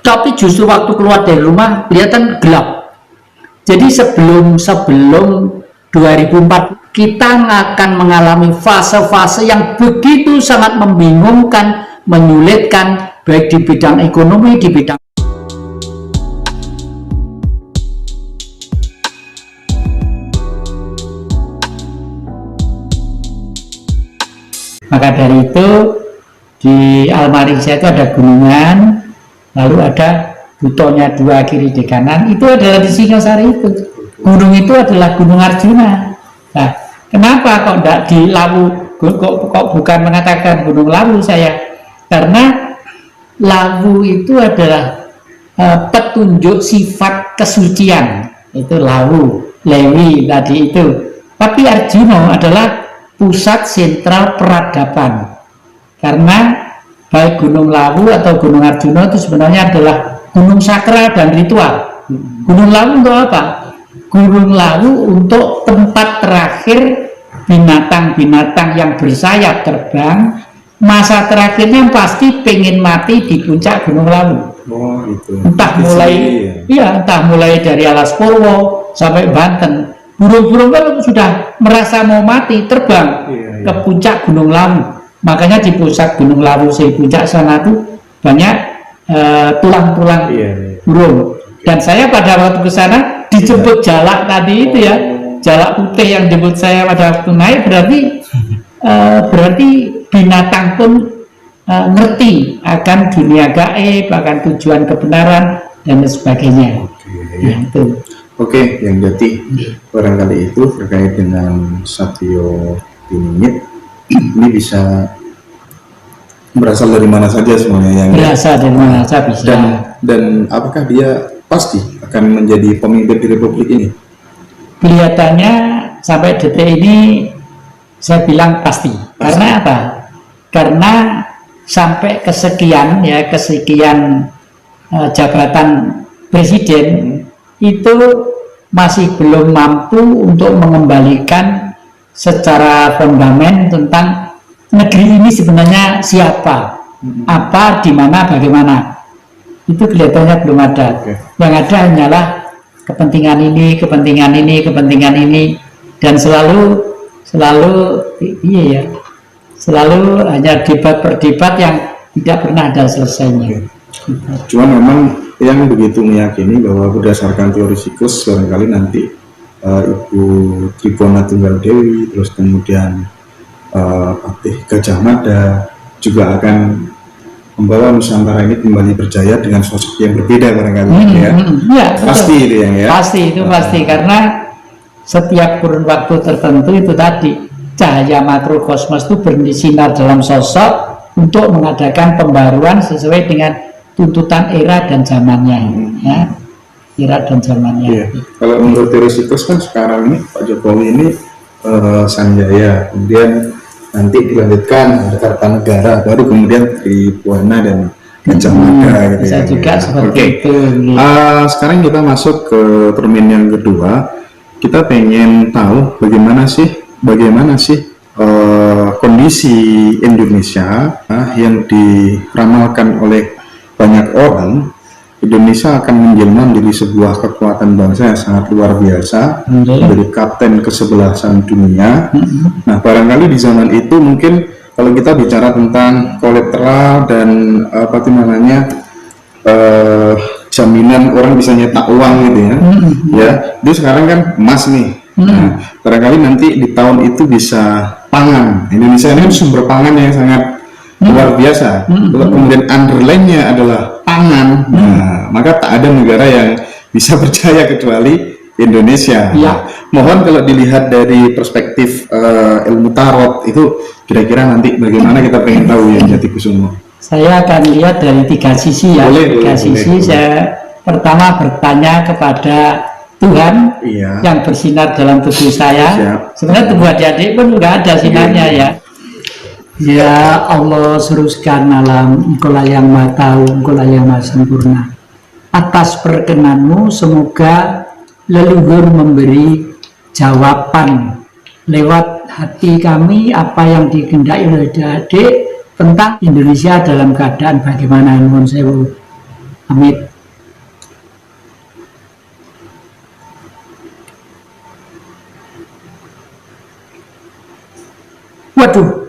Tapi justru waktu keluar dari rumah kelihatan gelap. Jadi sebelum 2004 kita akan mengalami fase-fase yang begitu sangat membingungkan, menyulitkan, baik di bidang ekonomi, di bidang maka dari itu di almari saya itu ada gunungan, lalu ada butonya 2 kiri di kanan, itu adalah di Singosari itu. Gunung itu adalah Gunung Arjuna. Nah, kenapa kok tidak di Lawu, kok bukan mengatakan Gunung Lawu saya? Karena Lawu itu adalah petunjuk sifat kesucian, itu Lawu, Lewi tadi itu. Tapi Arjuna adalah pusat sentral peradaban. Karena baik Gunung Lawu atau Gunung Arjuna itu sebenarnya adalah gunung sakral dan ritual. Gunung Lawu untuk apa? Gunung Lawu untuk tempat terakhir binatang-binatang yang bersayap terbang, masa terakhirnya pasti pengen mati di puncak Gunung Lawu. Oh, itu. Entah mulai dari Alas Purwo sampai Banten. Burung-burung kan sudah merasa mau mati terbang ke puncak Gunung Lawu. Makanya di pusat Gunung Lawu, di puncak sana tuh banyak tulang-tulang burung. Dan saya pada waktu ke sana dijemput jalak tadi itu ya, jalak putih yang jemput saya pada waktu naik, berarti binatang pun ngerti akan dunia gaib, akan tujuan kebenaran dan sebagainya. Oke, yang Jati barangkali itu terkait dengan Satyo Diningit. Ini bisa berasal dari mana saja sebenarnya? Berasal dari mana saja bisa. Dan apakah dia pasti akan menjadi pemimpin di Republik ini? Kelihatannya sampai detik ini saya bilang pasti. Karena apa? Karena sampai kesekian jabatan presiden itu masih belum mampu untuk mengembalikan secara fundament tentang negeri ini sebenarnya siapa, apa, di mana, bagaimana. Itu kelihatannya belum ada. Yang ada hanyalah kepentingan ini, dan selalu hanya debat perdebat yang tidak pernah ada selesainya. Cuma memang yang begitu meyakini bahwa berdasarkan teori siklus barangkali nanti Ibu Tribona Tunggal Dewi, terus kemudian Patih Gajah Mada juga akan membawa Nusantara ini kembali berjaya dengan sosok yang berbeda barangkali pasti itu ya. Pasti karena setiap kurun waktu tertentu itu tadi cahaya makrokosmos itu bersinar dalam sosok untuk mengadakan pembaruan sesuai dengan tuntutan era dan zamannya. Kalau menurut teori siklus kan sekarang ini Pak Jokowi ini Sanjaya, kemudian nanti dilanjutkan Kartanegara, baru kemudian Tribhuwana dan Gajah Mada gitu bisa juga seperti itu. Sekarang kita masuk ke termin yang kedua. Kita pengen tahu bagaimana sih kondisi Indonesia yang diramalkan oleh banyak orang. Indonesia akan menjelma menjadi sebuah kekuatan bangsa yang sangat luar biasa, menjadi kapten kesebelasan dunia. Nah, barangkali di zaman itu mungkin kalau kita bicara tentang kolateral dan jaminan orang bisa nyetak uang gitu ya, itu sekarang kan emas nih. Nah, barangkali nanti di tahun itu bisa pangan. Indonesia ini sumber pangan yang sangat luar biasa. Kemudian underline-nya adalah pangan. Nah, maka tak ada negara yang bisa berjaya kecuali Indonesia. Mohon kalau dilihat dari perspektif ilmu tarot itu kira-kira nanti bagaimana, kita pengen tahu ya Jati Kusumo. Saya akan lihat dari 3 sisi ya. Saya pertama bertanya kepada Tuhan yang bersinar dalam tubuh saya. Sebenarnya tubuh adik-adik pun nggak ada sinarnya ya. Ya Allah, seruskan alam, Engkaulah yang Maha Tahu, Engkaulah yang Maha Sempurna. Atas perkenanmu semoga leluhur memberi jawaban lewat hati kami apa yang dikehendaki oleh adik tentang Indonesia dalam keadaan bagaimana. Nuwun sewu. Amit. Waduh,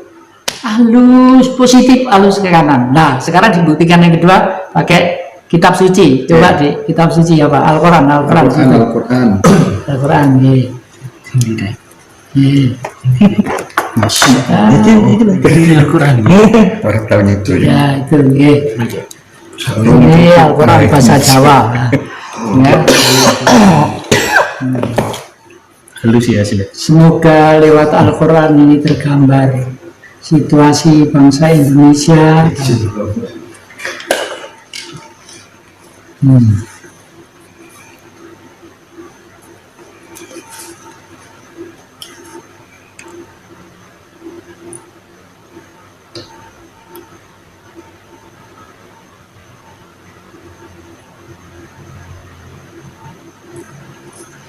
halus positif, halus ke kanan. Nah, sekarang dibuktikan yang kedua pakai kitab suci. Coba di kitab suci apa? Al-Quran, Al-Quran. Al-Quran. Al-Quran, ya. Al-Quran. Orang tahu itu ya. Ya, itu, ya. Ini Al-Quran bahasa Jawa. Ya. Halus ya sih. Semoga lewat Al-Quran ini tergambar situasi bangsa Indonesia.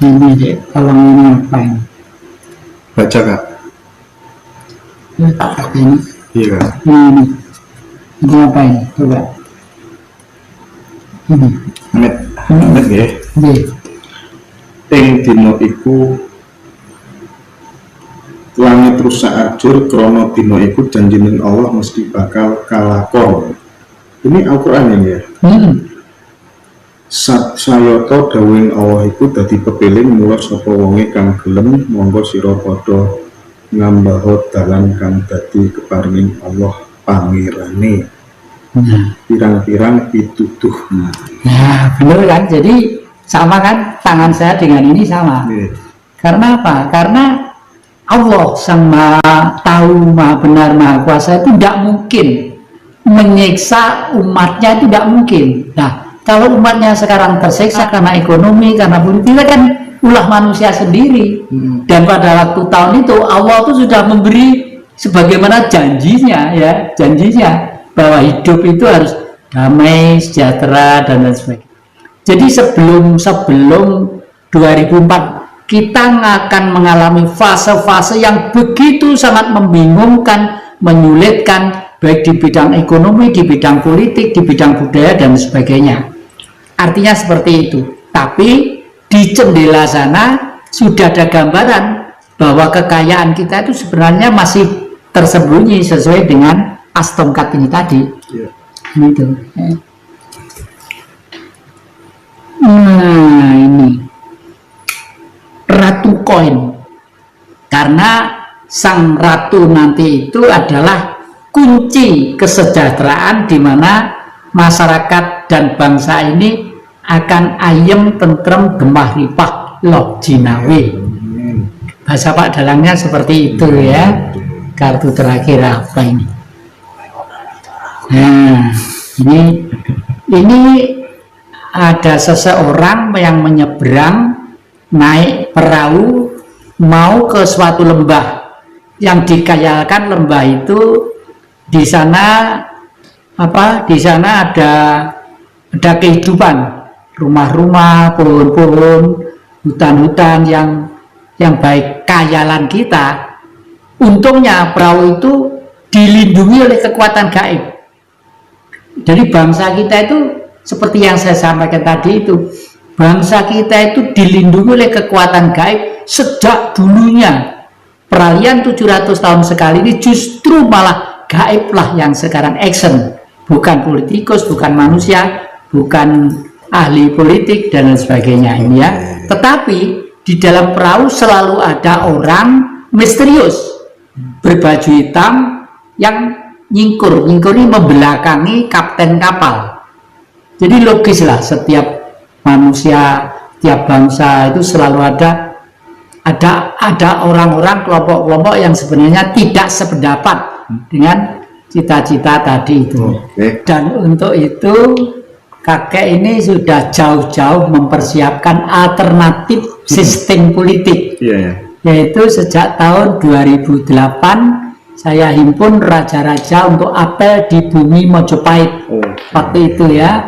Ini deh, tolong ini apa ini? Baca Kak. Ya, apa ini? Iya Kak. Ini apa ini? Coba. Ini. Amit ya. Ini. Ing dina iku langit rusak ajur krana dina iku janjine Allah mesti bakal kalakon. Ini Al-Quran ini ya. Sayata dawuhing Allah iku dadi pepiling mula sapa wonge kang gelem monggo sira padha ngambaha dalan kang dadi keparinging Allah pangirane. Pirang-pirang pituduh. Nah, benar kan? Jadi sama kan tangan saya dengan ini sama. Karena apa? Karena Allah sang Maha Tahu, Maha Benar, Maha Kuasa itu tidak mungkin menyiksa umatnya, itu tidak mungkin. Nah, kalau umatnya sekarang tersiksa karena ekonomi, karena politik, kan ulah manusia sendiri. Dan pada waktu tahun itu Allah itu sudah memberi sebagaimana janjinya, ya, janjinya bahwa hidup itu harus damai, sejahtera, dan lain sebagainya. Jadi sebelum 2004 kita akan mengalami fase-fase yang begitu sangat membingungkan, menyulitkan, baik di bidang ekonomi, di bidang politik, di bidang budaya, dan sebagainya. Artinya seperti itu. Tapi di jendela sana sudah ada gambaran bahwa kekayaan kita itu sebenarnya masih tersembunyi sesuai dengan as tongkat ini tadi. Itu. Nah, ini ratu koin. Karena sang ratu nanti itu adalah kunci kesejahteraan di mana masyarakat dan bangsa ini akan ayem, tentrem, gemah ripah, loh jinawi. Bahasa Pak Dalangnya seperti itu ya. Kartu terakhir apa ini? Nah, ini ada seseorang yang menyeberang naik perahu mau ke suatu lembah yang dikayalkan. Lembah itu di sana di sana ada kehidupan, rumah-rumah, pohon-pohon, hutan-hutan yang baik kayalan kita. Untungnya perahu itu dilindungi oleh kekuatan gaib. Jadi bangsa kita itu seperti yang saya sampaikan tadi itu, bangsa kita itu dilindungi oleh kekuatan gaib sejak dulunya. Peralihan 700 tahun sekali ini justru malah gaib lah yang sekarang action. Bukan politikus, bukan manusia, bukan ahli politik dan lain sebagainya ini ya. Tetapi di dalam perahu selalu ada orang misterius berbaju hitam yang nyingkur ini membelakangi kapten kapal. Jadi logis lah, setiap manusia, tiap bangsa itu selalu ada orang-orang, kelompok-kelompok yang sebenarnya tidak sependapat dengan cita-cita tadi itu. Dan untuk itu kakek ini sudah jauh-jauh mempersiapkan alternatif sistem politik. Yaitu sejak tahun 2008 saya himpun raja-raja untuk apel di bumi Mojopahit. Waktu itu ya.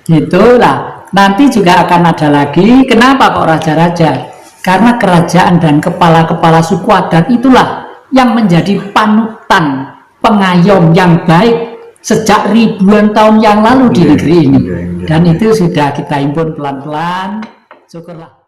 Itulah. Nanti juga akan ada lagi. Kenapa kok raja-raja? Karena kerajaan dan kepala-kepala suku adat itulah yang menjadi panutan, pengayom yang baik sejak ribuan tahun yang lalu di Iya, negeri ini. iya, iya. Dan itu sudah kita himpun pelan-pelan. Syukurlah.